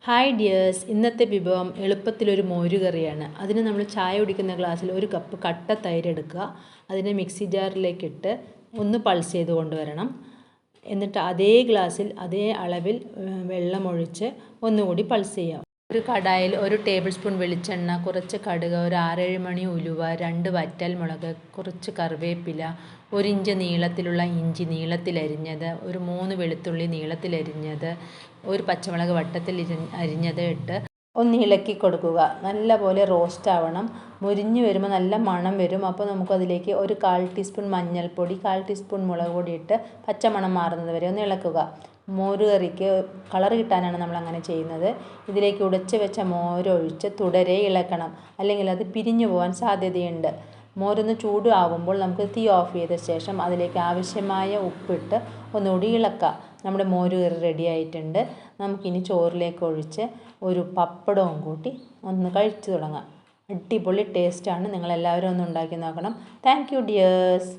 Hi dears, ഇന്നത്തെ വിഭവം എളുപ്പത്തിലൊരു മോരുകറിയാണ്. അതിന് നമ്മൾ ചായ കുടിക്കുന്ന ഗ്ലാസ്സിൽ ഒരു കപ്പ് കട്ട തൈര് എടുക്കുക. അതിനെ മിക്സി ജാറിലേക്കിട്ട് ഒന്ന് പൾസ് ചെയ്ത് കൊണ്ടുവരണം. എന്നിട്ട് അതേ ഗ്ലാസ്സിൽ അതേ അളവിൽ വെള്ളമൊഴിച്ച് ഒന്നുകൂടി പൾസ് ചെയ്യാം. ഒരു കടായിൽ 1 ടേബിൾ സ്പൂൺ വെളിച്ചെണ്ണ, കുറച്ച് കടുക്, ഒരു 6-7 മണി ഉലുവ, 2 വറ്റൽമുളക്, കുറച്ച് കറിവേപ്പില, 1 ഇഞ്ച് നീളത്തിലുള്ള ഇഞ്ചി നീളത്തിലരിഞ്ഞത്, ഒരു 3 വെളുത്തുള്ളി നീളത്തിലരിഞ്ഞത്, ഒരു പച്ചമുളക് വട്ടത്തിൽ അരിഞ്ഞത് ഇട്ട് ഒന്ന് ഇളക്കി കൊടുക്കുക. നല്ലപോലെ റോസ്റ്റ് ആവണം. മുരിഞ്ഞ് വരുമ്പോൾ നല്ല മണം വരും. അപ്പോൾ നമുക്കതിലേക്ക് ഒരു 1/4 ടീസ്പൂൺ മഞ്ഞൾപ്പൊടി, 1/4 ടീസ്പൂൺ മുളക് പൊടി ഇട്ട് പച്ചമണം മാറുന്നത് വരെ ഒന്ന് ഇളക്കുക. മോരുകറിക്ക് കളർ കിട്ടാനാണ് നമ്മൾ അങ്ങനെ ചെയ്യുന്നത്. ഇതിലേക്ക് ഉടച്ച് വെച്ച മോരൊഴിച്ച് തുടരെ ഇളക്കണം, അല്ലെങ്കിൽ അത് പിരിഞ്ഞു പോകാൻ സാധ്യതയുണ്ട്. മോരൊന്ന് ചൂടാവുമ്പോൾ നമുക്ക് തീ ഓഫ് ചെയ്ത ശേഷം അതിലേക്ക് ആവശ്യമായ ഉപ്പിട്ട് ഒന്നുകൂടി ഇളക്കാം. നമ്മുടെ മോരുകറി റെഡി ആയിട്ടുണ്ട്. നമുക്കിനി ചോറിലേക്ക് ഒഴിച്ച് ഒരു പപ്പടവും കൂട്ടി ഒന്ന് കഴിച്ചു തുടങ്ങാം. അടിപൊളി ടേസ്റ്റാണ്. നിങ്ങളെല്ലാവരും ഒന്ന് ഉണ്ടാക്കി നോക്കണം. Thank you dears.